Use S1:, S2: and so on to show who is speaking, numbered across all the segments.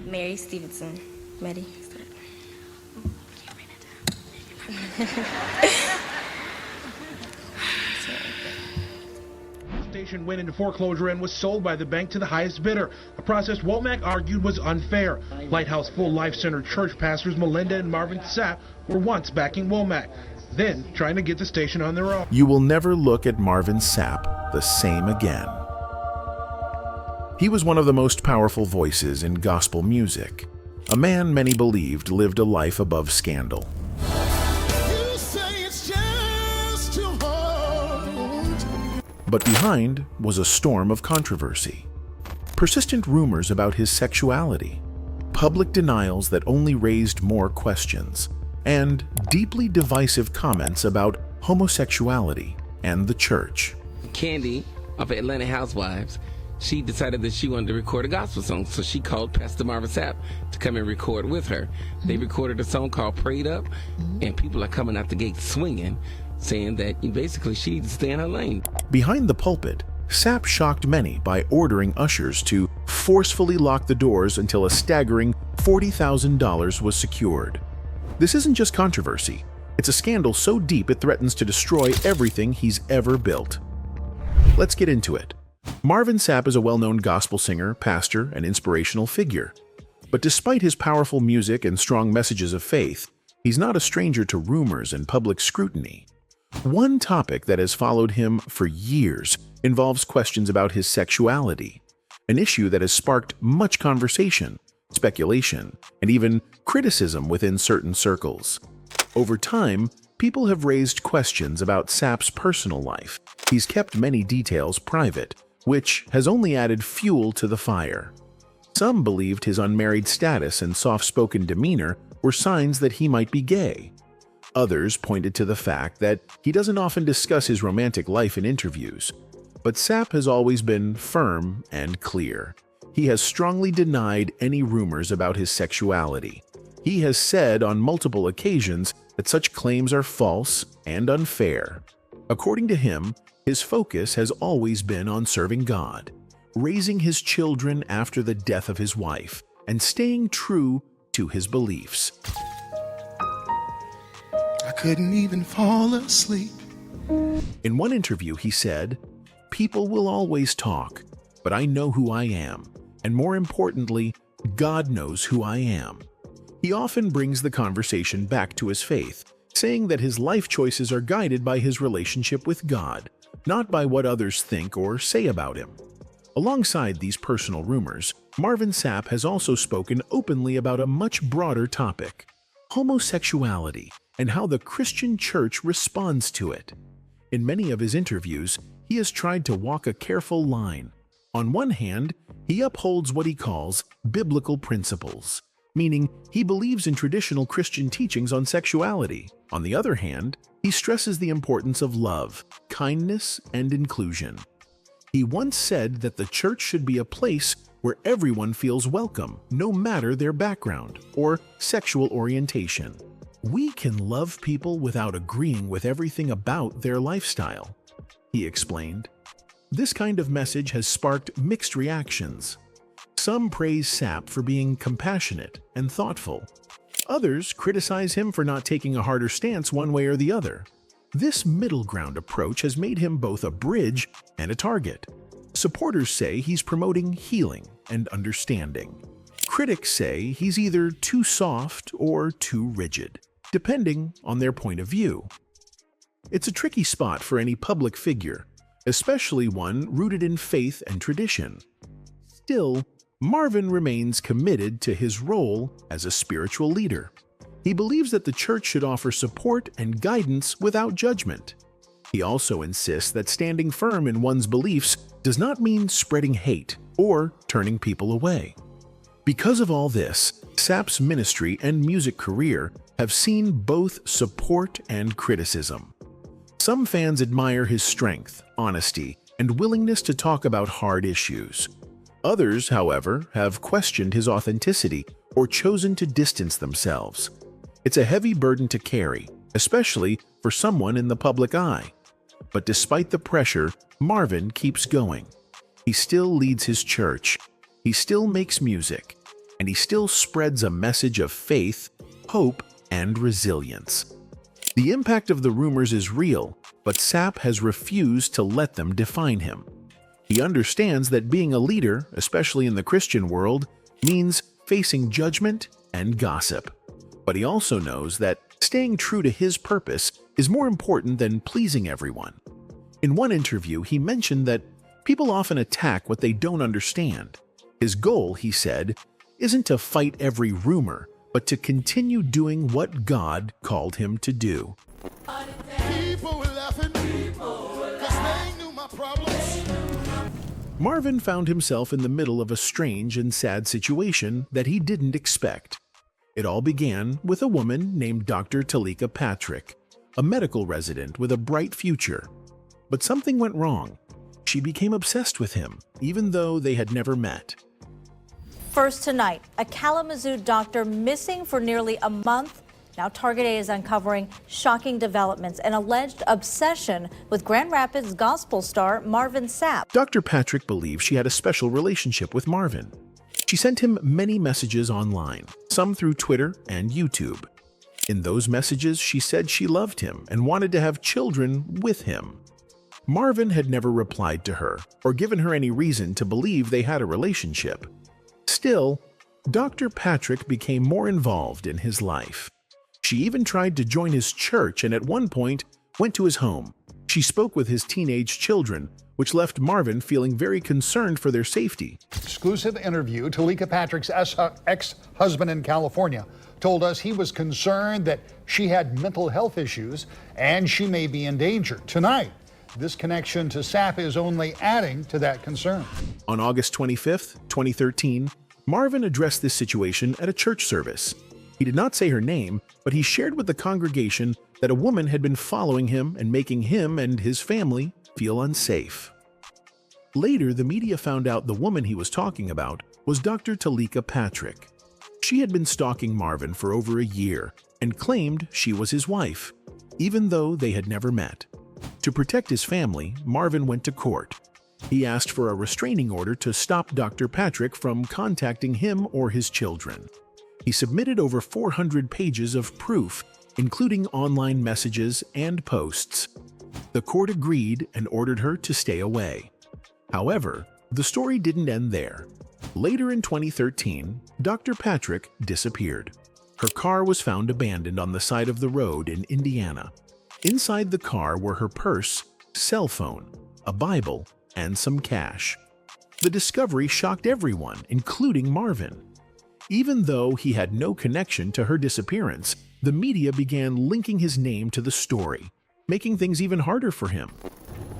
S1: Mary Stevenson. Maddie.
S2: Station went into foreclosure and was sold by the bank to the highest bidder, a process Womack argued was unfair. Lighthouse Full Life Center church pastors Melinda and Marvin Sapp were once backing Womack, then trying to get the station on their own.
S3: You will never look at Marvin Sapp the same again. He was one of the most powerful voices in gospel music, a man many believed lived a life above scandal. But behind was a storm of controversy. Persistent rumors about his sexuality, public denials that only raised more questions, and deeply divisive comments about homosexuality and the church.
S4: Kandi of Atlanta Housewives, she decided that she wanted to record a gospel song, so she called Pastor Marvin Sapp to come and record with her. They recorded a song called Prayed Up, and people are coming out the gate swinging, saying that basically she needs to stay in her lane.
S3: Behind the pulpit, Sapp shocked many by ordering ushers to forcefully lock the doors until a staggering $40,000 was secured. This isn't just controversy. It's a scandal so deep it threatens to destroy everything he's ever built. Let's get into it. Marvin Sapp is a well-known gospel singer, pastor, and inspirational figure. But despite his powerful music and strong messages of faith, he's not a stranger to rumors and public scrutiny. One topic that has followed him for years involves questions about his sexuality, an issue that has sparked much conversation, speculation, and even criticism within certain circles. Over time, people have raised questions about Sapp's personal life. He's kept many details private, which has only added fuel to the fire. Some believed his unmarried status and soft-spoken demeanor were signs that he might be gay. Others pointed to the fact that he doesn't often discuss his romantic life in interviews. But Sapp has always been firm and clear. He has strongly denied any rumors about his sexuality. He has said on multiple occasions that such claims are false and unfair. According to him, his focus has always been on serving God, raising his children after the death of his wife, and staying true to his beliefs.
S5: I couldn't even fall asleep.
S3: In one interview, he said, "People will always talk, but I know who I am, and more importantly, God knows who I am." He often brings the conversation back to his faith, saying that his life choices are guided by his relationship with God, not by what others think or say about him. Alongside these personal rumors, Marvin Sapp has also spoken openly about a much broader topic: homosexuality, and how the Christian church responds to it. In many of his interviews, he has tried to walk a careful line. On one hand, he upholds what he calls biblical principles, meaning he believes in traditional Christian teachings on sexuality. On the other hand, he stresses the importance of love, kindness, and inclusion. He once said that the church should be a place where everyone feels welcome, no matter their background or sexual orientation. We can love people without agreeing with everything about their lifestyle, he explained. This kind of message has sparked mixed reactions. Some praise Sapp for being compassionate and thoughtful. Others criticize him for not taking a harder stance one way or the other. This middle ground approach has made him both a bridge and a target. Supporters say he's promoting healing and understanding. Critics say he's either too soft or too rigid, depending on their point of view. It's a tricky spot for any public figure, especially one rooted in faith and tradition. Still, Marvin remains committed to his role as a spiritual leader. He believes that the church should offer support and guidance without judgment. He also insists that standing firm in one's beliefs does not mean spreading hate or turning people away. Because of all this, Sapp's ministry and music career have seen both support and criticism. Some fans admire his strength, honesty, and willingness to talk about hard issues. Others, however, have questioned his authenticity or chosen to distance themselves. It's a heavy burden to carry, especially for someone in the public eye. But despite the pressure, Marvin keeps going. He still leads his church, He still makes music, and he still spreads a message of faith, hope, and resilience. The impact of the rumors is real, but Sapp has refused to let them define him. He understands that being a leader, especially in the Christian world, means facing judgment and gossip. But he also knows that staying true to his purpose is more important than pleasing everyone. In one interview, he mentioned that people often attack what they don't understand. His goal, he said, isn't to fight every rumor, but to continue doing what God called him to do.
S5: People were laughing, 'cause they knew my problems.
S3: Marvin found himself in the middle of a strange and sad situation that he didn't expect. It all began with a woman named Dr. Teleka Patrick, a medical resident with a bright future. But something went wrong. She became obsessed with him, even though they had never met.
S6: First tonight, a Kalamazoo doctor missing for nearly a month. Now Target A is uncovering shocking developments, an alleged obsession with Grand Rapids gospel star Marvin Sapp.
S3: Dr. Patrick believes she had a special relationship with Marvin. She sent him many messages online, some through Twitter and YouTube. In those messages, she said she loved him and wanted to have children with him. Marvin had never replied to her or given her any reason to believe they had a relationship. Still, Dr. Patrick became more involved in his life. She even tried to join his church and at one point went to his home. She spoke with his teenage children, which left Marvin feeling very concerned for their safety.
S7: Exclusive interview. Teleka Patrick's ex-husband in California told us he was concerned that she had mental health issues and she may be in danger. Tonight, this connection to Sapp is only adding to that concern.
S3: On August 25, 2013, Marvin addressed this situation at a church service. He did not say her name, but he shared with the congregation that a woman had been following him and making him and his family feel unsafe. Later, the media found out the woman he was talking about was Dr. Teleka Patrick. She had been stalking Marvin for over a year and claimed she was his wife, even though they had never met. To protect his family, Marvin went to court. He asked for a restraining order to stop Dr. Patrick from contacting him or his children. He submitted over 400 pages of proof, including online messages and posts. The court agreed and ordered her to stay away. However, the story didn't end there. Later in 2013, Dr. Patrick disappeared. Her car was found abandoned on the side of the road in Indiana. Inside the car were her purse, cell phone, a Bible, and some cash. The discovery shocked everyone, including Marvin. Even though he had no connection to her disappearance, the media began linking his name to the story, making things even harder for him.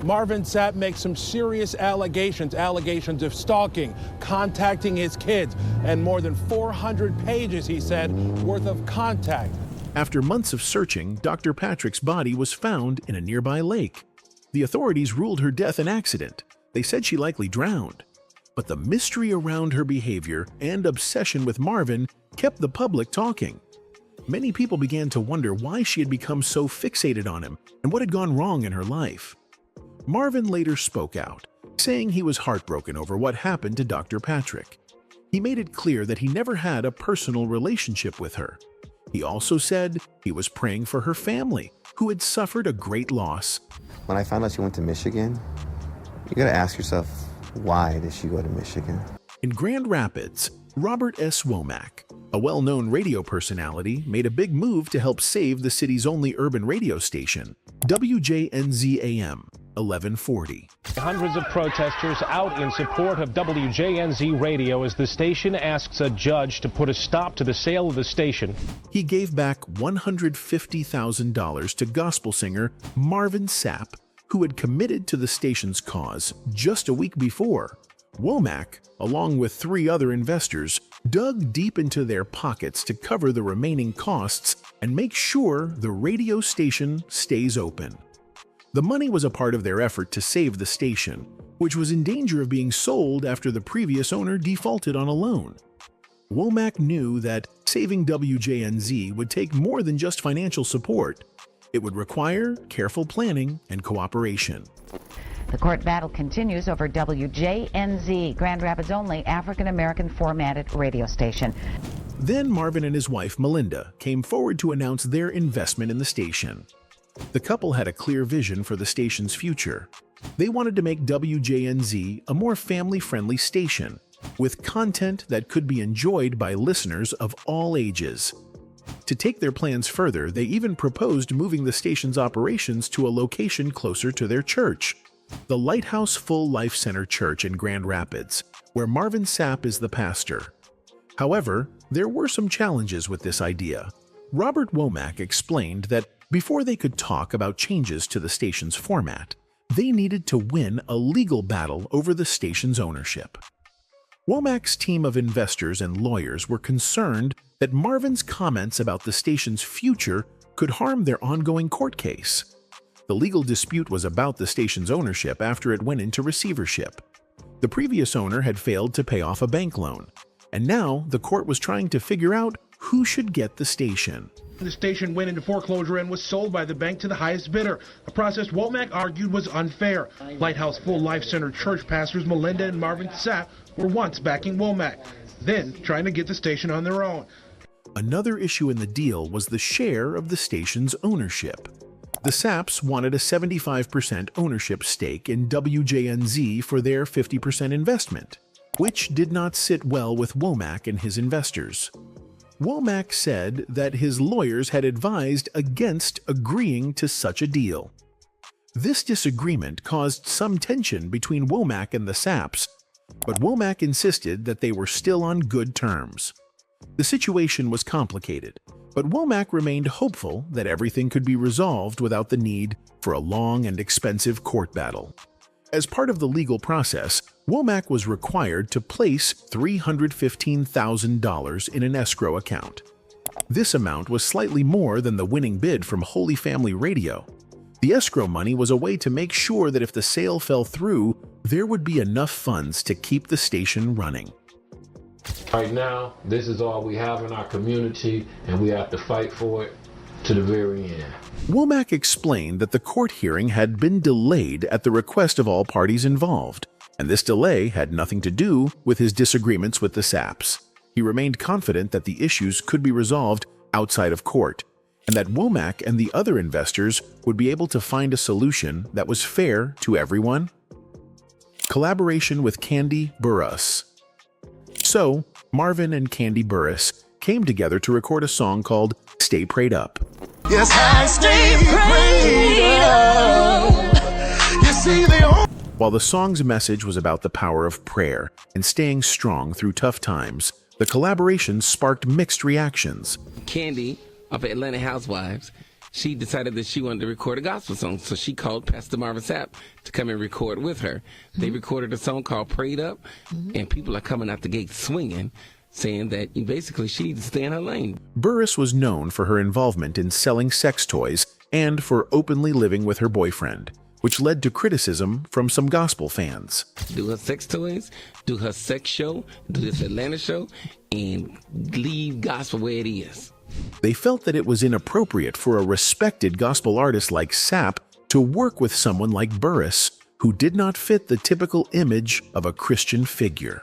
S8: Marvin Sapp makes some serious allegations of stalking, contacting his kids, and more than 400 pages, he said, worth of contact.
S3: After months of searching, Dr. Patrick's body was found in a nearby lake. The authorities ruled her death an accident. They said she likely drowned. But the mystery around her behavior and obsession with Marvin kept the public talking. Many people began to wonder why she had become so fixated on him and what had gone wrong in her life. Marvin later spoke out, saying he was heartbroken over what happened to Dr. Patrick. He made it clear that he never had a personal relationship with her. He also said he was praying for her family, who had suffered a great loss.
S9: When I found out she went to Michigan, you gotta ask yourself, why did she go to Michigan?
S3: In Grand Rapids, Robert S. Womack, a well-known radio personality, made a big move to help save the city's only urban radio station, WJNZ-AM 1140.
S10: Hundreds of protesters out in support of WJNZ Radio as the station asks a judge to put a stop to the sale of the station.
S3: He gave back $150,000 to gospel singer Marvin Sapp, who had committed to the station's cause just a week before. Womack, along with 3 other investors, dug deep into their pockets to cover the remaining costs and make sure the radio station stays open. The money was a part of their effort to save the station, which was in danger of being sold after the previous owner defaulted on a loan. Womack knew that saving WJNZ would take more than just financial support. It would require careful planning and cooperation.
S11: The court battle continues over WJNZ, Grand Rapids' only African-American formatted radio station.
S3: Then Marvin and his wife, Melinda, came forward to announce their investment in the station. The couple had a clear vision for the station's future. They wanted to make WJNZ a more family-friendly station, with content that could be enjoyed by listeners of all ages. To take their plans further, they even proposed moving the station's operations to a location closer to their church, the Lighthouse Full Life Center Church in Grand Rapids, where Marvin Sapp is the pastor. However, there were some challenges with this idea. Robert Womack explained that before they could talk about changes to the station's format, they needed to win a legal battle over the station's ownership. Womack's team of investors and lawyers were concerned that Marvin's comments about the station's future could harm their ongoing court case. The legal dispute was about the station's ownership after it went into receivership. The previous owner had failed to pay off a bank loan, and now the court was trying to figure out who should get the station.
S2: The station went into foreclosure and was sold by the bank to the highest bidder, a process Womack argued was unfair. Lighthouse Full Life Center church pastors Melinda and Marvin Sapp were once backing Womack, then trying to get the station on their own.
S3: Another issue in the deal was the share of the station's ownership. The Sapps wanted a 75% ownership stake in WJNZ for their 50% investment, which did not sit well with Womack and his investors. Womack said that his lawyers had advised against agreeing to such a deal. This disagreement caused some tension between Womack and the Sapps, but Womack insisted that they were still on good terms. The situation was complicated, but Womack remained hopeful that everything could be resolved without the need for a long and expensive court battle. As part of the legal process, Womack was required to place $315,000 in an escrow account. This amount was slightly more than the winning bid from Holy Family Radio. The escrow money was a way to make sure that if the sale fell through, there would be enough funds to keep the station running.
S12: Right now, this is all we have in our community, and we have to fight for it to the very end.
S3: Womack explained that the court hearing had been delayed at the request of all parties involved, and this delay had nothing to do with his disagreements with the Sapps. He remained confident that the issues could be resolved outside of court, and that Womack and the other investors would be able to find a solution that was fair to everyone. Collaboration with Kandi Burruss. So, Marvin and Kandi Burruss came together to record a song called Stay Prayed Up.
S5: Yes, I stay prayed up. You see,
S3: While the song's message was about the power of prayer and staying strong through tough times, the collaboration sparked mixed reactions.
S4: Kandi of Atlanta Housewives, she decided that she wanted to record a gospel song, so she called Pastor Marvin Sapp to come and record with her. They recorded a song called Prayed Up, and people are coming out the gate swinging, saying that basically she needs to stay in her lane.
S3: Burruss was known for her involvement in selling sex toys and for openly living with her boyfriend, which led to criticism from some gospel fans.
S4: Do her sex toys, do her sex show, do this Atlanta show, and leave gospel where it is.
S3: They felt that it was inappropriate for a respected gospel artist like Sapp to work with someone like Burruss, who did not fit the typical image of a Christian figure.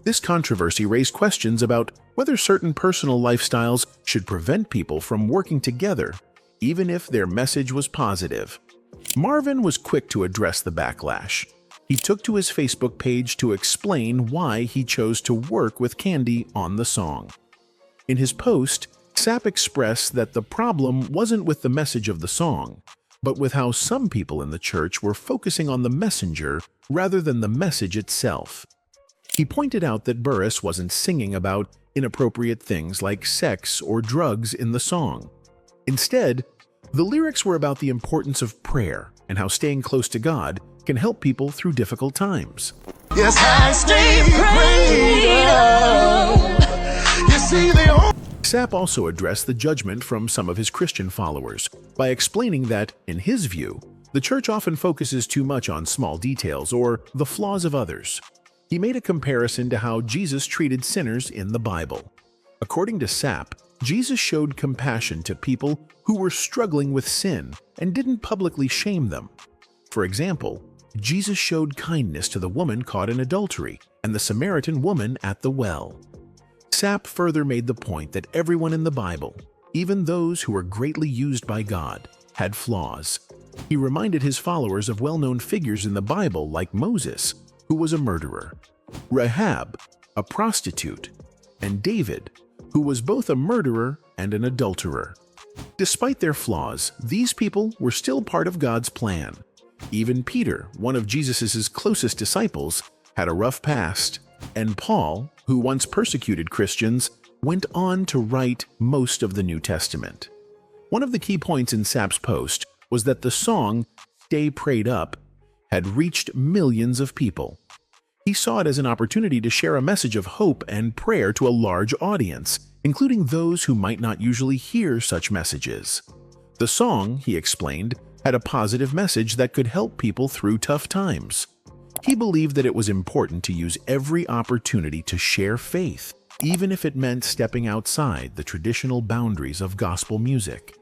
S3: This controversy raised questions about whether certain personal lifestyles should prevent people from working together, even if their message was positive. Marvin was quick to address the backlash. He took to his Facebook page to explain why he chose to work with Kandi on the song. In his post, Sapp expressed that the problem wasn't with the message of the song, but with how some people in the church were focusing on the messenger rather than the message itself. He pointed out that Burruss wasn't singing about inappropriate things like sex or drugs in the song. Instead, the lyrics were about the importance of prayer and how staying close to God can help people through difficult times.
S5: Yes, I stay prayed up. You see,
S3: Sapp also addressed the judgment from some of his Christian followers by explaining that, in his view, the church often focuses too much on small details or the flaws of others. He made a comparison to how Jesus treated sinners in the Bible. According to Sapp, Jesus showed compassion to people who were struggling with sin and didn't publicly shame them. For example, Jesus showed kindness to the woman caught in adultery and the Samaritan woman at the well. Sapp further made the point that everyone in the Bible, even those who were greatly used by God, had flaws. He reminded his followers of well-known figures in the Bible like Moses, who was a murderer, Rahab, a prostitute, and David, who was both a murderer and an adulterer. Despite their flaws, these people were still part of God's plan. Even Peter, one of Jesus' closest disciples, had a rough past, and Paul, who once persecuted Christians, went on to write most of the New Testament. One of the key points in Sapp's post was that the song "Stay Prayed Up" had reached millions of people. He saw it as an opportunity to share a message of hope and prayer to a large audience, including those who might not usually hear such messages. The song, he explained, had a positive message that could help people through tough times. He believed that it was important to use every opportunity to share faith, even if it meant stepping outside the traditional boundaries of gospel music.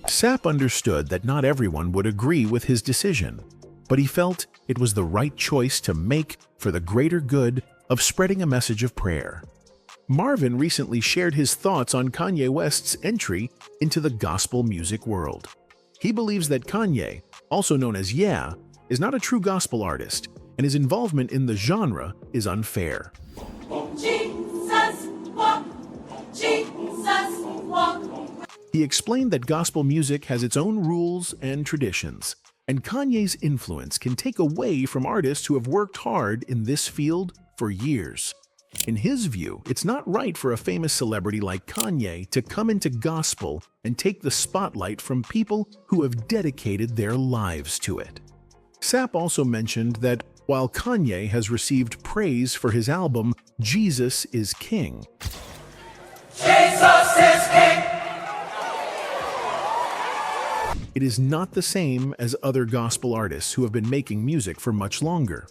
S3: Sapp understood that not everyone would agree with his decision, but he felt it was the right choice to make for the greater good of spreading a message of prayer. Marvin recently shared his thoughts on Kanye West's entry into the gospel music world. He believes that Kanye, also known as Yeah, is not a true gospel artist, and his involvement in the genre is unfair.
S13: Jesus walk, Jesus walk.
S3: He explained that gospel music has its own rules and traditions, and Kanye's influence can take away from artists who have worked hard in this field for years. In his view, it's not right for a famous celebrity like Kanye to come into gospel and take the spotlight from people who have dedicated their lives to it. Sapp also mentioned that while Kanye has received praise for his album Jesus is King,
S13: Jesus is King.
S3: it is not the same as other gospel artists who have been making music for much longer.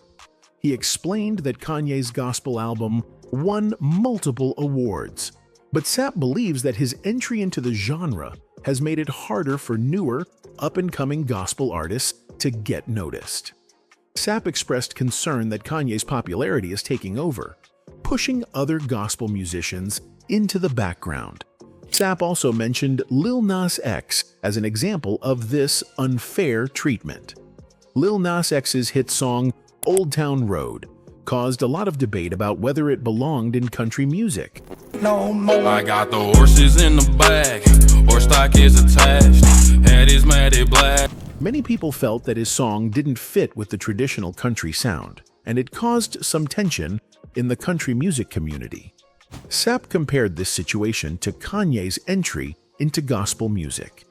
S3: He explained that Kanye's gospel album won multiple awards, but Sapp believes that his entry into the genre has made it harder for newer, up-and-coming gospel artists to get noticed. Sapp expressed concern that Kanye's popularity is taking over, pushing other gospel musicians into the background. Sapp also mentioned Lil Nas X as an example of this unfair treatment. Lil Nas X's hit song Old Town Road caused a lot of debate about whether it belonged in country music.
S14: No more. I got the horses in the back, horse stock is attached, head is matted black.
S3: Many people felt that his song didn't fit with the traditional country sound, and it caused some tension in the country music community. Sapp compared this situation to Kanye's entry into gospel music.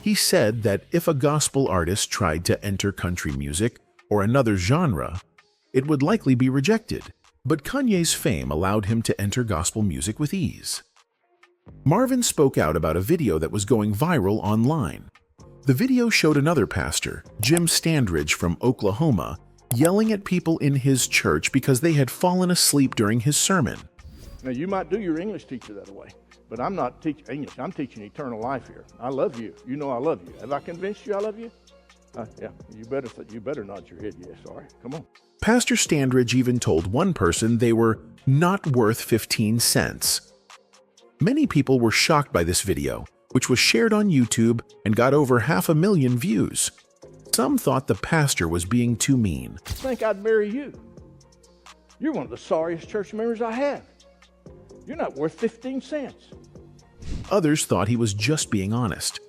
S3: He said that if a gospel artist tried to enter country music or another genre, it would likely be rejected, but Kanye's fame allowed him to enter gospel music with ease. Marvin spoke out about a video that was going viral online. The video showed another pastor, Jim Standridge from Oklahoma, yelling at people in his church because they had fallen asleep during his sermon.
S15: Now, you might do your English teacher that way, but I'm not teaching English. I'm teaching eternal life here. I love you. You know I love you. Have I convinced you I love you? Yeah, you better nod your head yes. All right, come on.
S3: Pastor Standridge even told one person they were not worth 15 cents. Many people were shocked by this video, which was shared on YouTube and got over 500,000 views. Some thought the pastor was being too mean.
S15: I think I'd marry you. You're one of the sorriest church members I have. You're not worth 15 cents.
S3: Others thought he was just being honest.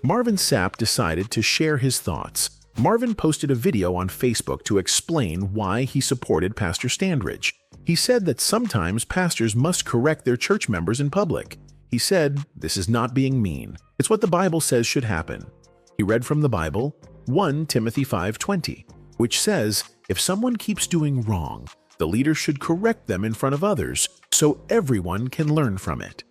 S3: Marvin Sapp decided to share his thoughts. Marvin posted a video on Facebook to explain why he supported Pastor Standridge. He said that sometimes pastors must correct their church members in public. He said, "This is not being mean. It's what the Bible says should happen." He read from the Bible, 1 Timothy 5:20, which says, "If someone keeps doing wrong, the leader should correct them in front of others, so everyone can learn from it."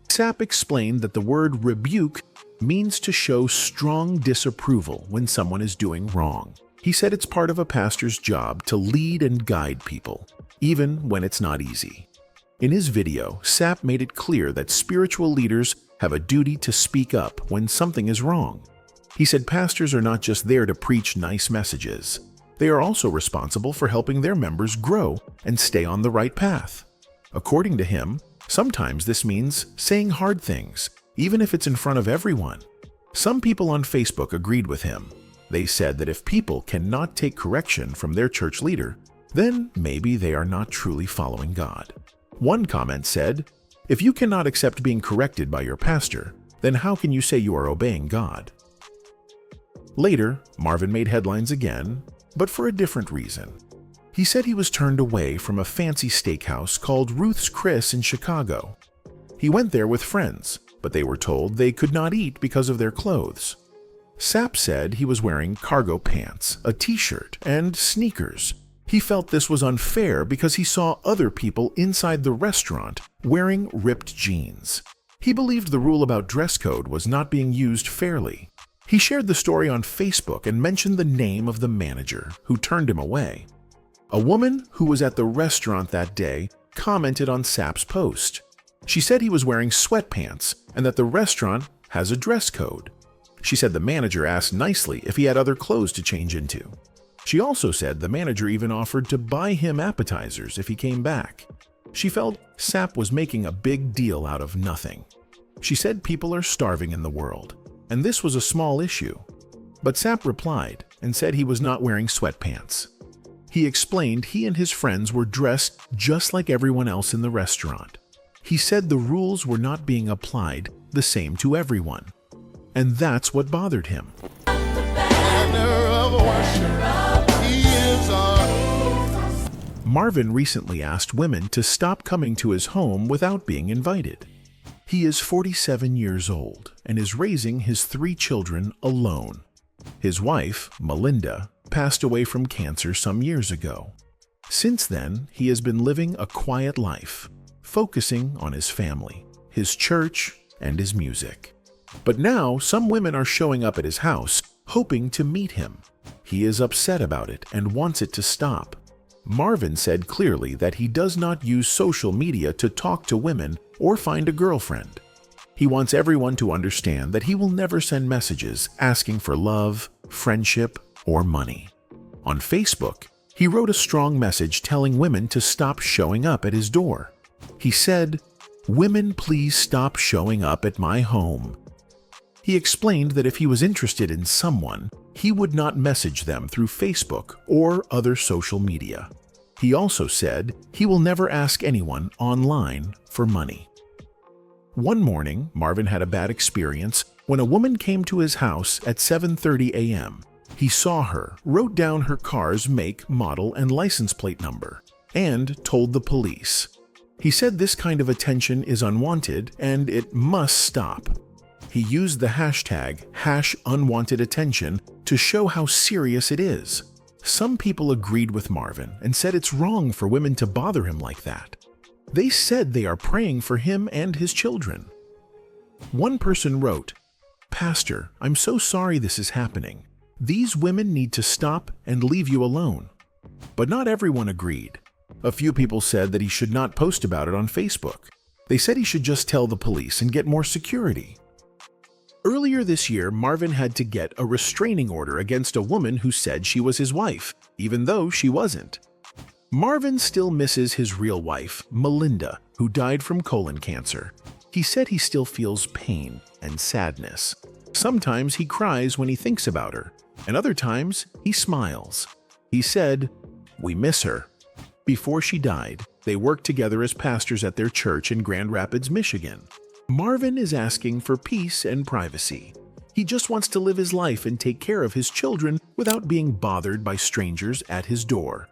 S3: Sapp explained that the word rebuke means to show strong disapproval when someone is doing wrong. He said it's part of a pastor's job to lead and guide people, even when it's not easy. In his video, Sapp made it clear that spiritual leaders have a duty to speak up when something is wrong. He said pastors are not just there to preach nice messages. They are also responsible for helping their members grow and stay on the right path. According to him, sometimes this means saying hard things, even if it's in front of everyone. Some people on Facebook agreed with him. They said that if people cannot take correction from their church leader, then maybe they are not truly following God. One comment said, "If you cannot accept being corrected by your pastor, then how can you say you are obeying God?" Later, Marvin made headlines again, but for a different reason. He said he was turned away from a fancy steakhouse called Ruth's Chris in Chicago. He went there with friends, but they were told they could not eat because of their clothes. Sapp said he was wearing cargo pants, a t-shirt, and sneakers. He felt this was unfair because he saw other people inside the restaurant wearing ripped jeans. He believed the rule about dress code was not being used fairly. He shared the story on Facebook and mentioned the name of the manager, who turned him away. A woman who was at the restaurant that day commented on Sapp's post. She said he was wearing sweatpants and that the restaurant has a dress code. She said the manager asked nicely if he had other clothes to change into. She also said the manager even offered to buy him appetizers if he came back. She felt Sapp was making a big deal out of nothing. She said people are starving in the world, and this was a small issue. But Sapp replied and said he was not wearing sweatpants. He explained he and his friends were dressed just like everyone else in the restaurant. He said the rules were not being applied the same to everyone, and that's what bothered him. Marvin recently asked women to stop coming to his home without being invited. He is 47 years old and is raising his 3 children alone. His wife, Melinda, passed away from cancer some years ago. Since then, he has been living a quiet life, focusing on his family, his church, and his music. But now, some women are showing up at his house, hoping to meet him. He is upset about it and wants it to stop. Marvin said clearly that he does not use social media to talk to women or find a girlfriend. He wants everyone to understand that he will never send messages asking for love, friendship, or money. On Facebook, he wrote a strong message telling women to stop showing up at his door. He said, "Women, please stop showing up at my home." He explained that if he was interested in someone, he would not message them through Facebook or other social media. He also said he will never ask anyone online for money. One morning, Marvin had a bad experience when a woman came to his house at 7:30 a.m. He saw her, wrote down her car's make, model, and license plate number, and told the police. He said this kind of attention is unwanted and it must stop. He used the hashtag #UnwantedAttention to show how serious it is. Some people agreed with Marvin and said it's wrong for women to bother him like that. They said they are praying for him and his children. One person wrote, "Pastor, I'm so sorry this is happening. These women need to stop and leave you alone." But not everyone agreed. A few people said that he should not post about it on Facebook. They said he should just tell the police and get more security. Earlier this year, Marvin had to get a restraining order against a woman who said she was his wife, even though she wasn't. Marvin still misses his real wife, Melinda, who died from colon cancer. He said he still feels pain and sadness. Sometimes he cries when he thinks about her, and other times he smiles. He said, "We miss her." Before she died, they worked together as pastors at their church in Grand Rapids, Michigan. Marvin is asking for peace and privacy. He just wants to live his life and take care of his children without being bothered by strangers at his door.